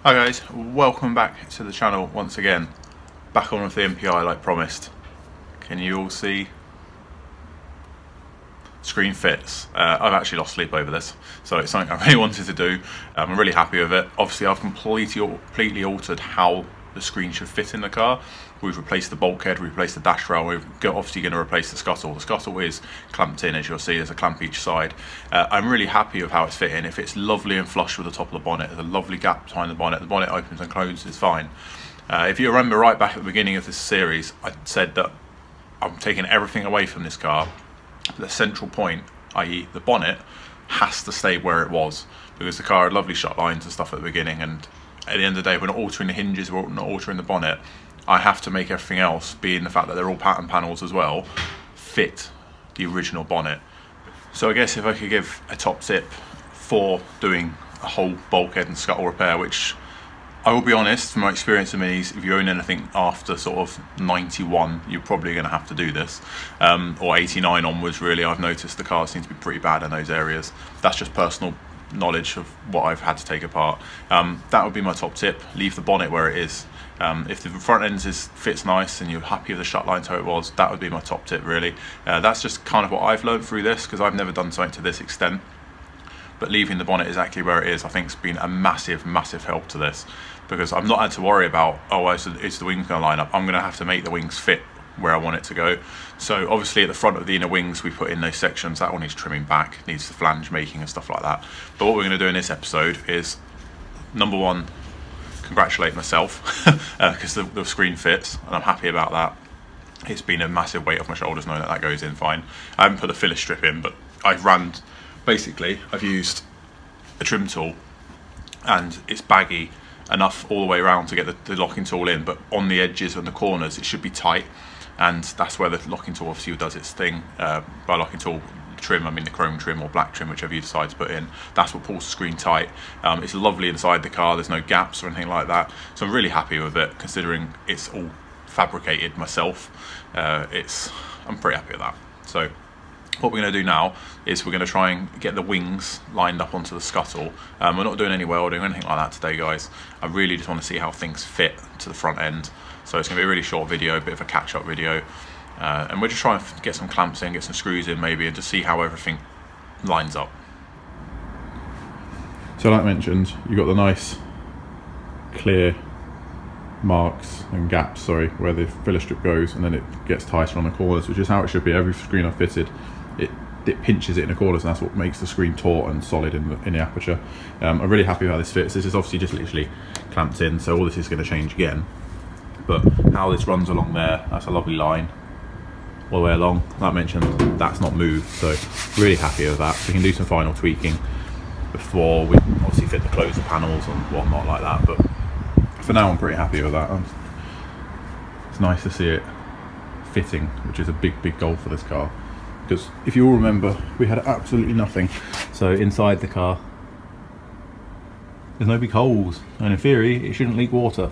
Hi guys, welcome back to the channel once again. Back on with the MPI like promised. Can you all see? Screen fits. I've actually lost sleep over this, so it's something I really wanted to do. I'm really happy with it. Obviously I've completely altered how the screen should fit in the car. We've replaced the bulkhead, we've replaced the dash rail, we're obviously going to replace the scuttle. The scuttle is clamped in, as you'll see, there's a clamp each side. I'm really happy with how it's fitting. It fits lovely and flush with the top of the bonnet. There's a lovely gap behind the bonnet opens and closes fine. If you remember right back at the beginning of this series, I said that I'm taking everything away from this car. The central point, i.e. the bonnet, has to stay where it was, because the car had lovely shot lines and stuff at the beginning, and at the end of the day we're not altering the hinges, we're not altering the bonnet. I have to make everything else, being the fact that they're all pattern panels as well, fit the original bonnet. So I guess if I could give a top tip for doing a whole bulkhead and scuttle repair, which I will be honest, from my experience of minis, if you own anything after sort of 91, you're probably going to have to do this, or 89 onwards really. I've noticed the cars seem to be pretty bad in those areas. That's just personal knowledge of what I've had to take apart. That would be my top tip. Leave the bonnet where it is. If the front end fits nice and you're happy with the shut line how it was, that would be my top tip really. That's just kind of what I've learned through this, because I've never done something to this extent. But leaving the bonnet exactly where it is, I think, has been a massive help to this, because I've not had to worry about, oh, is the wings going to line up? I'm going to have to make the wings fit where I want it to go. So obviously at the front of the inner wings we put in those sections, that one needs trimming back, needs the flange making and stuff like that. But what we're going to do in this episode is, number one, congratulate myself because the screen fits, and I'm happy about that. It's been a massive weight off my shoulders knowing that that goes in fine. I haven't put the filler strip in, but I've used a trim tool, and it's baggy enough all the way around to get the locking tool in, but on the edges and the corners it should be tight, and that's where the locking tool obviously does its thing. By locking tool trim, I mean the chrome trim or black trim, whichever you decide to put in. That's what pulls the screen tight. It's lovely inside the car, there's no gaps or anything like that, so I'm really happy with it, considering it's all fabricated myself. I'm pretty happy with that. So what we're going to do now is we're going to try and get the wings lined up onto the scuttle. We're not doing any welding or anything like that today, guys. I really just want to see how things fit to the front end. So it's going to be a really short video, a bit of a catch-up video. And we're just trying to get some clamps in, get some screws in maybe, and just see how everything lines up. So like mentioned, you've got the nice clear marks and gaps, where the filler strip goes, and then it gets tighter on the corners, which is how it should be. Every screen I've fitted, it pinches it in the corners, and that's what makes the screen taut and solid in the aperture. I'm really happy with how this fits. This is obviously just literally clamped in, so all this is going to change again. But how this runs along there, that's a lovely line all the way along. Like I mentioned, that's not moved, so really happy with that. So we can do some final tweaking before we obviously fit the closer panels and whatnot like that, but for now I'm pretty happy with that. It's nice to see it fitting, which is a big goal for this car, because if you all remember, we had absolutely nothing. So inside the car there's no big holes, and in theory it shouldn't leak water.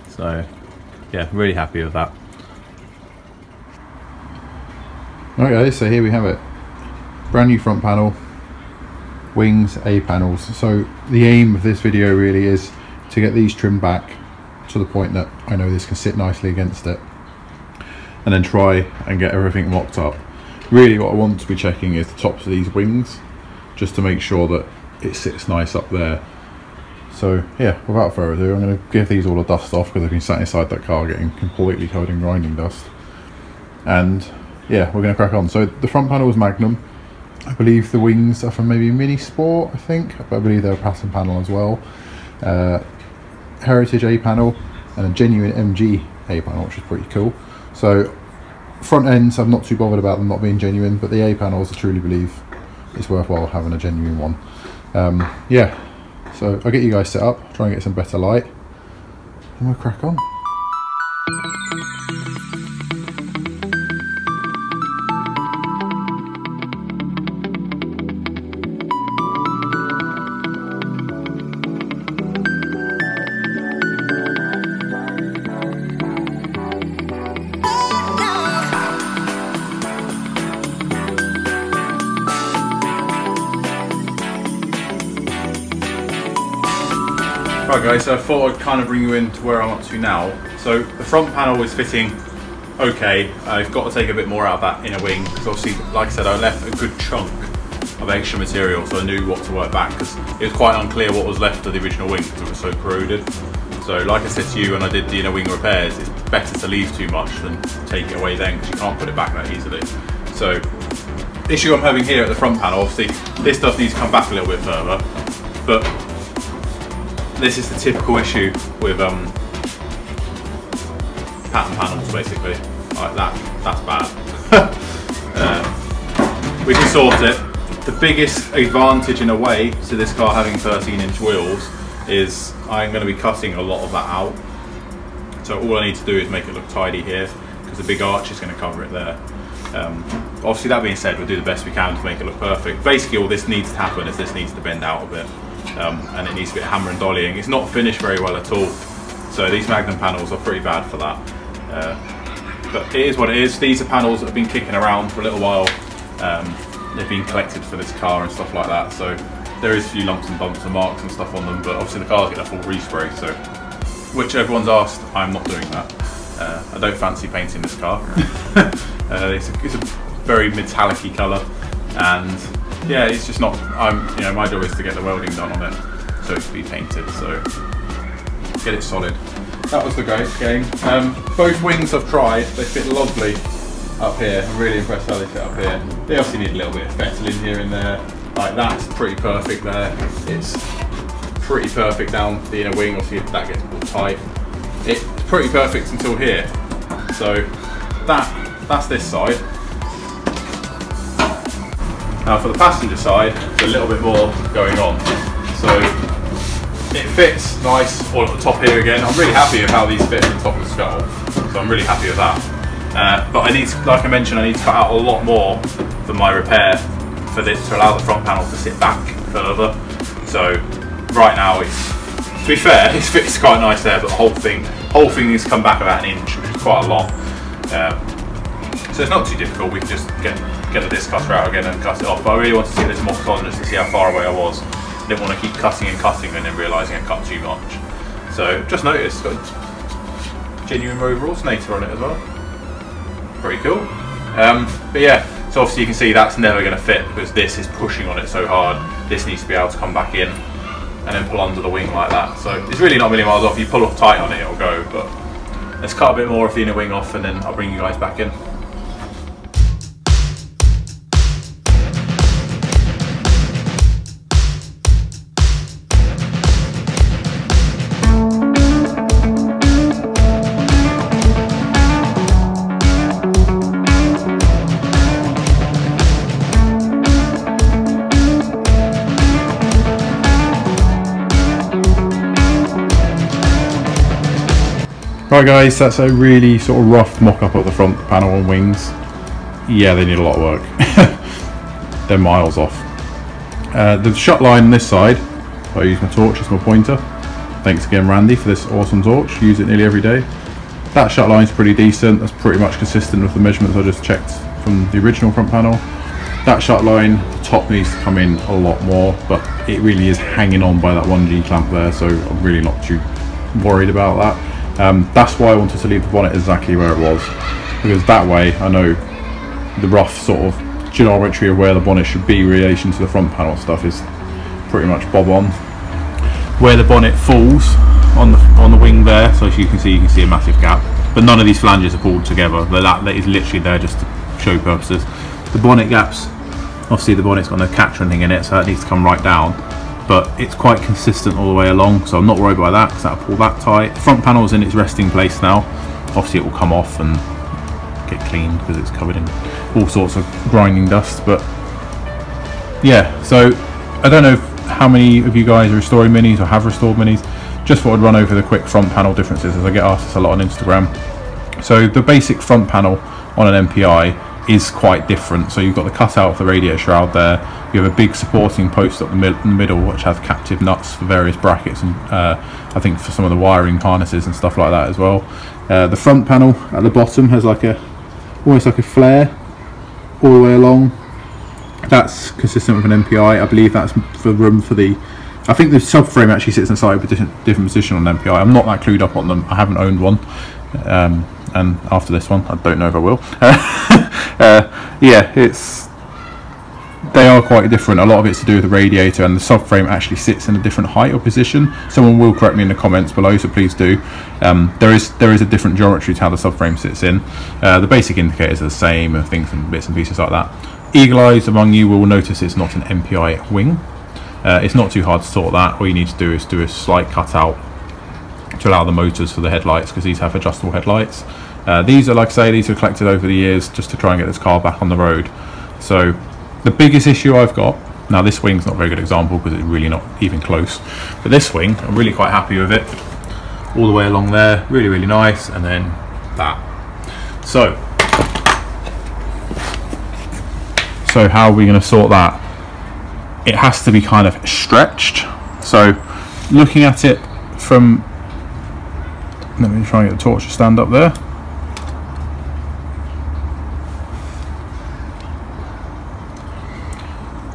So yeah, really happy with that. Alright guys, so here we have it. Brand new front panel, wings, A panels. So the aim of this video really is to get these trimmed back to the point that I know this can sit nicely against it, and then try and get everything mocked up. Really what I want to be checking is the tops of these wings, just to make sure that it sits nice up there. So yeah, without further ado, I'm going to give these all a dust off, because I've been sat inside that car getting completely covered in grinding dust. And yeah, we're going to crack on. So the front panel is Magnum. I believe the wings are from maybe Mini Sport, I think, but I believe they're a pattern panel as well. Heritage A panel and a genuine MG A panel, which is pretty cool. So front ends, I'm not too bothered about them not being genuine, but the A panels I truly believe it's worthwhile having a genuine one. Yeah, so I'll get you guys set up, try and get some better light, and we'll crack on. Right guys, so I thought I'd kind of bring you into where I'm up to now. So the front panel is fitting okay. I've got to take a bit more out of that inner wing because obviously, like I said, I left a good chunk of extra material, so I knew what to work back because it was quite unclear what was left of the original wing because it was so corroded. So like I said to you when I did the inner wing repairs, it's better to leave too much than take it away then because you can't put it back that easily. So issue I'm having here at the front panel, obviously this does need to come back a little bit further, but this is the typical issue with pattern panels basically. Like that's bad. We can sort it. The biggest advantage in a way to this car having 13-inch wheels is I'm going to be cutting a lot of that out. So all I need to do is make it look tidy here because the big arch is going to cover it there. Obviously that being said, we'll do the best we can to make it look perfect. Basically all this needs to happen is this needs to bend out a bit and it needs to be hammer and dollying. It's not finished very well at all. So these Magnum panels are pretty bad for that. But it is what it is. These are panels that have been kicking around for a little while. They've been collected for this car and stuff like that. So there is a few lumps and bumps and marks and stuff on them, but obviously the car's getting a full respray. So, which everyone's asked, I'm not doing that. I don't fancy painting this car. It's a very metallic-y colour, and yeah, it's just not. My job is to get the welding done on it, so it can be painted. So get it solid. That was the game. Both wings I've tried. They fit lovely up here. I'm really impressed how they fit up here. They obviously need a little bit of fettling here and there. Like that's pretty perfect there. It's pretty perfect down the inner wing. Obviously if that gets pulled tight, it's pretty perfect until here. So that's this side. Now for the passenger side, there's a little bit more going on. So it fits nice all at the top here again. I'm really happy with how these fit on the top of the scuttle. So I'm really happy with that. But I need to, like I mentioned, I need to cut out a lot more for my repair for this to allow the front panel to sit back further. So right now to be fair, it fits quite nice there, but the whole thing has come back about an inch, which is quite a lot. So it's not too difficult. We can just get the disc cutter out again and cut it off. But I really want to see this more on just to see how far away I was. I didn't want to keep cutting and cutting and then realising I cut too much. So just noticed, got a genuine Rover alternator on it as well. Pretty cool. But yeah, so obviously you can see that's never going to fit because this is pushing on it so hard. This needs to be able to come back in and then pull under the wing like that. So it's really not a million miles off. You pull off tight on it, it'll go. But let's cut a bit more of the inner wing off and then I'll bring you guys back in. Right guys, that's a really sort of rough mock-up of the front panel and wings. Yeah, they need a lot of work. They're miles off. The shut line on this side, I use my torch as my pointer. Thanks again Randy for this awesome torch, use it nearly every day. That shut line's pretty decent, that's pretty much consistent with the measurements I just checked from the original front panel. That shut line, the top needs to come in a lot more, but it really is hanging on by that 1G clamp there, so I'm really not too worried about that. That's why I wanted to leave the bonnet exactly where it was, because that way I know the rough sort of geometry of where the bonnet should be in relation to the front panel stuff is pretty much bob on. Where the bonnet falls on the wing there, so as you can see a massive gap, but none of these flanges are pulled together. That is literally there just to show purposes. The bonnet gaps, obviously the bonnet's got no catch or anything in it, so that needs to come right down. But it's quite consistent all the way along, so I'm not worried about that because that'll pull that tight. The front panel's in its resting place now. Obviously it will come off and get cleaned because it's covered in all sorts of grinding dust, but yeah, so I don't know how many of you guys are restoring Minis or have restored Minis. Just thought I'd run over the quick front panel differences as I get asked this a lot on Instagram. So the basic front panel on an MPI is quite different. So you've got the cutout of the radiator shroud there. You have a big supporting post up the middle which has captive nuts for various brackets and I think for some of the wiring harnesses and stuff like that as well. The front panel at the bottom has like almost like a flare all the way along. That's consistent with an MPI. I believe that's for room for the I think the subframe actually sits in a slightly different position on MPI. I'm not that clued up on them. I haven't owned one, and after this one, I don't know if I will. Yeah, they are quite different. A lot of it's to do with the radiator, and the subframe actually sits in a different height or position. Someone will correct me in the comments below, so please do. There is a different geometry to how the subframe sits in. The basic indicators are the same, and things and bits and pieces like that. Eagle eyes among you will notice it's not an MPI wing. It's not too hard to sort that. All you need to do is do a slight cutout to allow the motors for the headlights, because these have adjustable headlights. These are, like I say, these are collected over the years just to try and get this car back on the road. So the biggest issue I've got, now this wing's not a very good example because it's really not even close, but this wing, I'm really quite happy with it. All the way along there, really, really nice, and then that. So how are we going to sort that? It has to be kind of stretched. So looking at it from, let me try and get the torch to stand up there.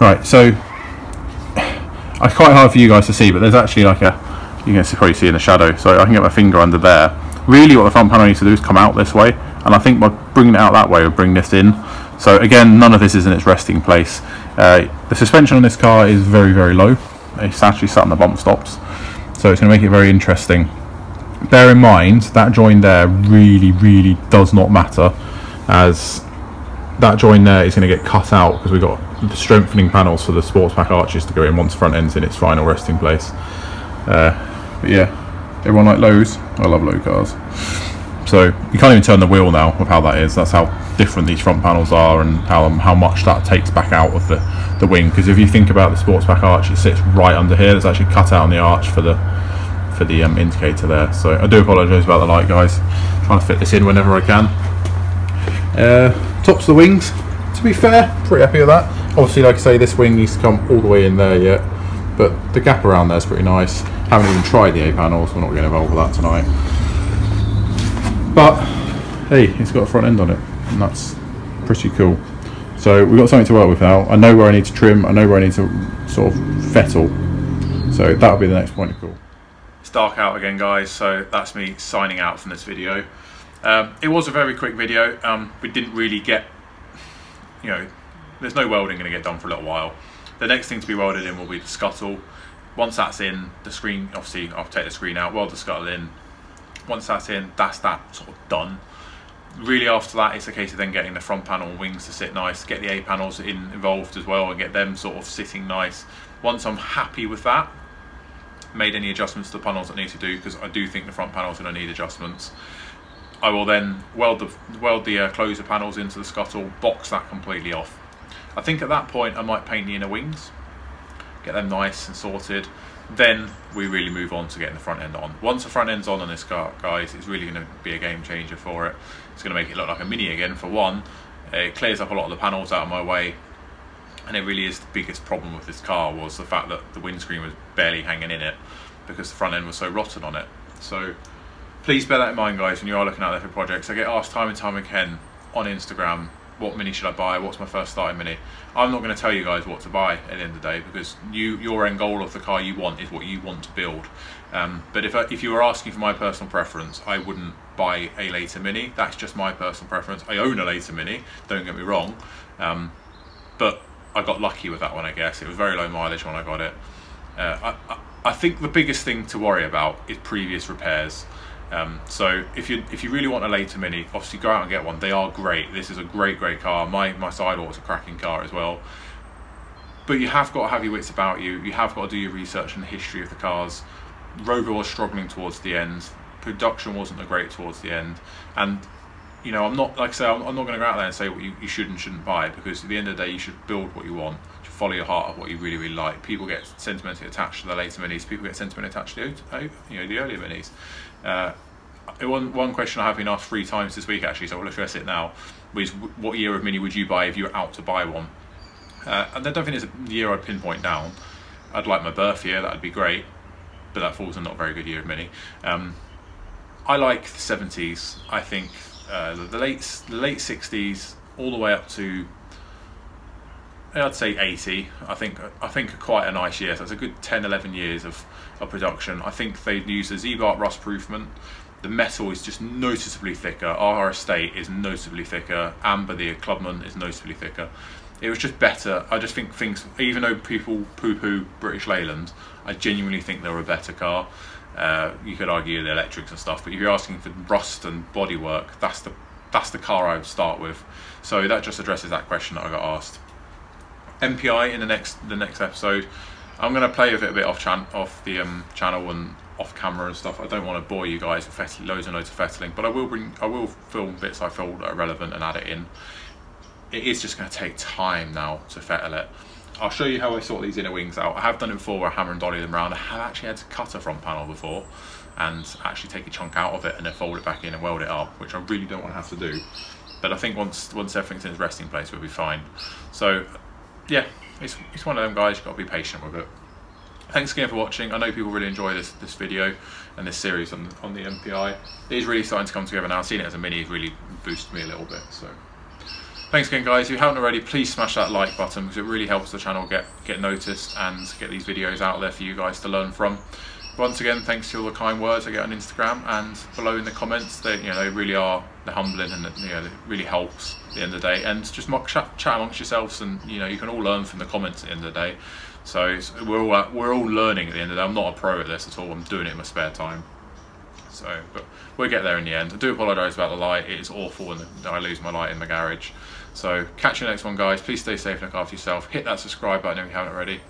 Right, so it's quite hard for you guys to see, but there's actually like a, you can probably see in the shadow, so I can get my finger under there. Really what the front panel needs to do is come out this way, and I think by bringing it out that way will bring this in. So again, none of this is in its resting place. The suspension on this car is very, very low. It's actually sat on the bump stops, so it's going to make it very interesting. Bear in mind that join there really, really does not matter, as that join there is going to get cut out because we've got the strengthening panels for the Sportspack arches to go in once front end's in its final resting place. But yeah, everyone like lows. I love low cars. So you can't even turn the wheel now with how that is. That's how different these front panels are, and how much that takes back out of the wing. Because if you think about the Sportspack arch, it sits right under here. There's actually cut out on the arch for the indicator there. So I do apologise about the light, guys. I'm trying to fit this in whenever I can. Tops of the wings, to be fair, pretty happy with that. Obviously, like I say, this wing needs to come all the way in there yet, but the gap around there is pretty nice. Haven't even tried the A panels, we're not getting involved with that tonight. But hey, it's got a front end on it, and that's pretty cool. So we've got something to work with now. I know where I need to trim, I know where I need to sort of fettle. So that'll be the next point of call. It's dark out again, guys, so that's me signing out from this video. It was a very quick video. We didn't really get, there's no welding going to get done for a little while. The next thing to be welded in will be the scuttle. Once that's in, the screen, obviously I'll take the screen out, weld the scuttle in. Once that's in, that's that sort of done. Really after that, it's a case of then getting the front panel and wings to sit nice, get the A panels involved as well, and get them sort of sitting nice. Once I'm happy with that, made any adjustments to the panels that I need to do, because I do think the front panel is going to need adjustments, I will then weld the closer panels into the scuttle, box that completely off. I think at that point I might paint the inner wings, get them nice and sorted. Then we really move on to getting the front end on. Once the front end's on this car, guys, it's really going to be a game changer for it. It's going to make it look like a Mini again, for one. It clears up a lot of the panels out of my way, and it really is the biggest problem with this car, was the fact that the windscreen was barely hanging in it because the front end was so rotten on it. So please bear that in mind, guys, when you are looking out there for projects. I get asked time and time again on Instagram, what Mini should I buy? What's my first starting Mini? I'm not going to tell you guys what to buy at the end of the day, because your end goal of the car you want is what you want to build. But if you were asking for my personal preference, I wouldn't buy a later Mini. That's just my personal preference. I own a later Mini, don't get me wrong, but I got lucky with that one, I guess. It was very low mileage when I got it. I think the biggest thing to worry about is previous repairs. So if you really want a later Mini, obviously go out and get one. They are great. This is a great car. My sidewall is a cracking car as well. But you have got to have your wits about you. You have got to do your research on the history of the cars. Rover was struggling towards the end. Production wasn't great towards the end. And I'm not, like I say, I'm not going to go out there and say what you should and shouldn't buy, because at the end of the day, you should build what you want. You should follow your heart of what you really, really like. People get sentimentally attached to the later Minis. People get sentimentally attached to the earlier Minis. One question I have been asked 3 times this week, actually, so I'll address it now, was what year of Mini would you buy if you were out to buy one? And I don't think there's a year I'd pinpoint down. I'd like my birth year, that'd be great, but that falls in not a very good year of Mini. I like the 70s. I think the late 60s all the way up to I'd say 80. I think quite a nice year. So it's a good 10-11 years of production. I think they use the Z-Bark rust proofment. The metal is just noticeably thicker. Our estate is noticeably thicker. Amber, the Clubman, is noticeably thicker. It was just better. I just think things, even though people poo-poo British Leyland, I genuinely think they were a better car. You could argue the electrics and stuff, but if you're asking for rust and bodywork, that's the car I would start with. So that just addresses that question that I got asked. MPI in the next episode. I'm going to play with it a bit off the channel and off camera and stuff. I don't want to bore you guys with loads and loads of fettling, but I will film bits I feel that are relevant and add it in. It is just going to take time now to fettle it. I'll show you how I sort these inner wings out. I have done it before where I hammer and dolly them around. I have actually had to cut a front panel before and actually take a chunk out of it and then fold it back in and weld it up, which I really don't want to have to do. But I think once everything's in its resting place, we'll be fine. So yeah, it's one of them, guys. You've got to be patient with it. Thanks again for watching. I know people really enjoy this video and this series on the MPI. It is really starting to come together now. Seeing it as a mini really boosted me a little bit. So thanks again, guys. If you haven't already, please smash that like button because it really helps the channel get noticed and get these videos out there for you guys to learn from. Once again, thanks to all the kind words I get on Instagram and below in the comments. They really are humbling, and it really helps at the end of the day. And just chat amongst yourselves, and you can all learn from the comments at the end of the day. So we're all learning at the end of the day. I'm not a pro at this at all. I'm doing it in my spare time. So, but we'll get there in the end. I do apologise about the light. It is awful when I lose my light in the garage. So catch you next one, guys. Please stay safe, look after yourself. Hit that subscribe button if you haven't already.